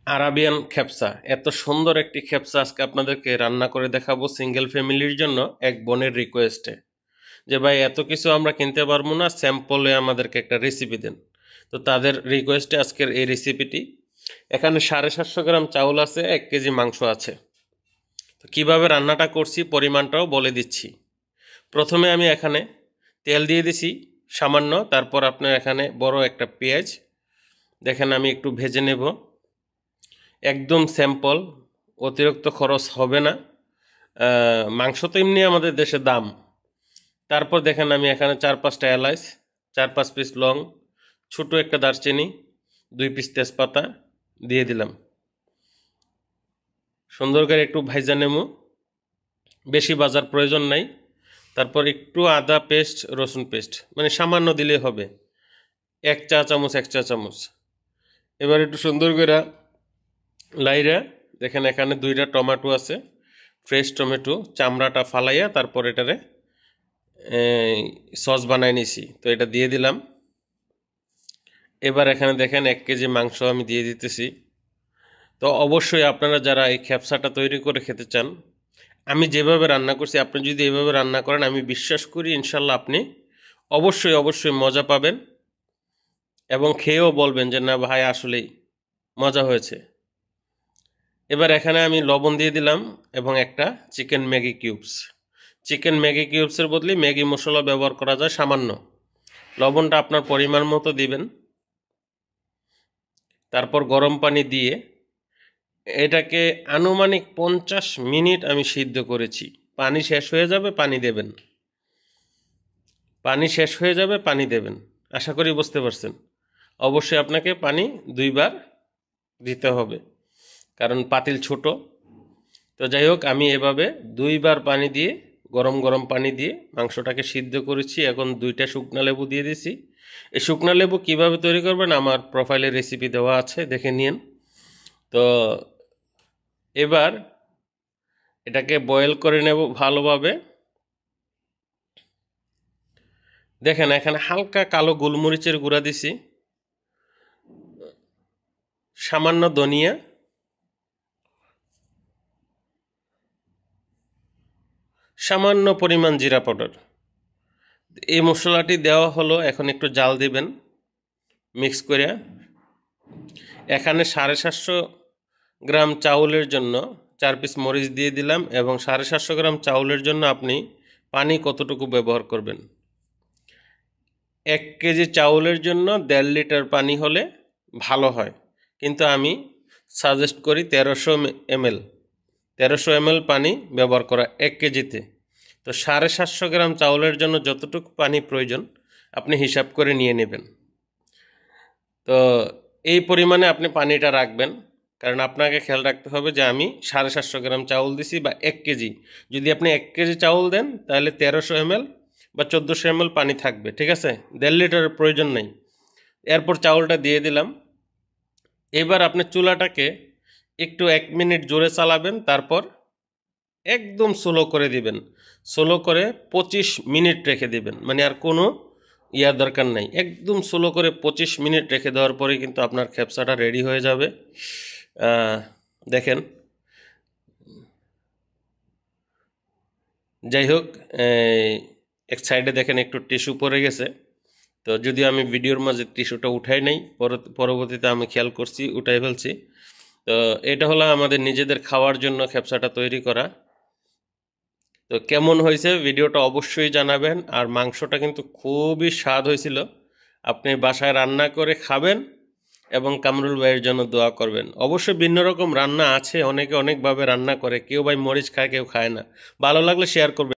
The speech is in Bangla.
আরাবিয়ান খেপসা, এত সুন্দর একটি খেপসা আজকে আপনাদেরকে রান্না করে দেখাবো সিঙ্গেল ফ্যামিলির জন্য এক বোনের রিকোয়েস্টে। যে ভাই এত কিছু আমরা কিনতে পারবো না, স্যাম্পলে আমাদেরকে একটা রেসিপি দেন। তো তাদের রিকোয়েস্টে আজকের এই রেসিপিটি। এখানে 750 গ্রাম চাউল আছে, 1 কেজি মাংস আছে। তো কীভাবে রান্নাটা করছি পরিমাণটাও বলে দিচ্ছি। প্রথমে আমি এখানে তেল দিয়ে দিছি সামান্য, তারপর আপনার এখানে বড় একটা পেঁয়াজ দেখেন আমি একটু ভেজে নেব। একদম স্যাম্পল, অতিরিক্ত খরচ হবে না। মাংস তো এমনি আমাদের দেশে দাম। তারপর দেখেন আমি এখানে 4-5টা এলাচ, 4-5 পিস লং, ছোটো একটা দারচিনি, 2 পিস তেজপাতা দিয়ে দিলাম। সুন্দর করে একটু ভাজা নেবো, বেশি ভাজার প্রয়োজন নাই। তারপর একটু আদা পেস্ট, রসুন পেস্ট, মানে সামান্য দিলে হবে, 1 চা চামচ 1 চা চামচ। এবার একটু সুন্দর করে লাইরা দেখেন এখানে 2টা টমেটো আছে, ফ্রেশ টমেটো, চামড়াটা ফালাইয়া তারপর এটারে সস বানাই নিছি। তো এটা দিয়ে দিলাম। এবার এখানে দেখেন 1 কেজি মাংস আমি দিয়ে দিতেছি। তো অবশ্যই আপনারা যারা এই খেপসাটা তৈরি করে খেতে চান, আমি যেভাবে রান্না করছি আপনি যদি এভাবে রান্না করেন, আমি বিশ্বাস করি ইনশাল্লাহ আপনি অবশ্যই মজা পাবেন এবং খেয়েও বলবেন যে না ভাই আসলেই মজা হয়েছে। এবার এখানে আমি লবণ দিয়ে দিলাম এবং একটা chicken Maggi cubes. Chicken Maggi কিউবসের বদলে ম্যাগি মশলা ব্যবহার করা যায় সামান্য। লবণটা আপনার পরিমাণ মতো দিবেন। তারপর গরম পানি দিয়ে এটাকে আনুমানিক 50 মিনিট আমি সিদ্ধ করেছি। পানি শেষ হয়ে যাবে পানি দেবেন, পানি শেষ হয়ে যাবে পানি দেবেন। আশা করি বুঝতে পারছেন। অবশ্যই আপনাকে পানি 2 বার দিতে হবে, কারণ পাতিল ছোট। তো যাই হোক, আমি এভাবে 2 বার পানি দিয়ে, গরম পানি দিয়ে মাংসটাকে সিদ্ধ করেছি। এখন 2টা শুকনা লেবু দিয়ে দিছি। এই শুকনা লেবু কীভাবে তৈরি করবেন আমার প্রোফাইলে রেসিপি দেওয়া আছে, দেখে নিন। তো এবার এটাকে বয়েল করে নেব ভালোভাবে। দেখেন এখানে হালকা কালো গোলমরিচের গুঁড়া দিছি, সামান্য ধনিয়া, সামান্য পরিমাণ জিরা পাউডার। এই মশলাটি দেওয়া হলো। এখন একটু জাল দিবেন মিক্স করে। এখানে 750 গ্রাম চাউলের জন্য 4 পিস মরিচ দিয়ে দিলাম এবং 750 গ্রাম চাউলের জন্য আপনি পানি কতটুকু ব্যবহার করবেন। 1 কেজি চাউলের জন্য 1.5 লিটার পানি হলে ভালো হয়, কিন্তু আমি সাজেস্ট করি 1300 ml পানি ব্যবহার করা 1 কেজিতে। তো 750 গ্রাম চাউলের জন্য যতটুকু পানি প্রয়োজন আপনি হিসাব করে নিয়ে নেবেন। তো এই পরিমাণে আপনি পানিটা রাখবেন, কারণ আপনাকে খেয়াল রাখতে হবে যে আমি 750 গ্রাম চাউল দিছি বা 1 কেজি। যদি আপনি 1 কেজি চাউল দেন তাহলে 1300 ml বা 1400 ml পানি থাকবে, ঠিক আছে? 1.5 লিটারের প্রয়োজন নেই। এরপর চাউলটা দিয়ে দিলাম। এবার আপনি চুলাটাকে একটু 1 মিনিট জোরে চালাবেন, তারপর একদম স্লো করে দিবেন। স্লো করে 25 মিনিট রেখে দিবেন, মানে আর কোনো ইয়ার দরকার নাই। একদম স্লো করে 25 মিনিট রেখে দেওয়ার পরে কিন্তু আপনার খেপসাটা রেডি হয়ে যাবে। দেখেন, যাই হোক, এক সাইডে দেখেন একটু টিস্যু পড়ে গেছে। তো যদিও আমি ভিডিওর মাঝে টিস্যুটা উঠাই নাই, পরবর্তীতে আমি খেয়াল করছি উঠাই ফেলছি। তো এটা হলো আমাদের নিজেদের খাওয়ার জন্য খেপসাটা তৈরি করা। তো কেমন হয়েছে ভিডিওটা অবশ্যই জানাবেন। আর মাংসটা কিন্তু খুবই স্বাদ হয়েছিল। আপনি বাসায় রান্না করে খাবেন এবং কামরুল ভাইয়ের জন্য দোয়া করবেন। অবশ্যই ভিন্ন রকম রান্না আছে, অনেকে অনেকভাবে রান্না করে, কেউ ভাই মরিচ খায় কেউ খায় না। ভালো লাগলে শেয়ার করবেন।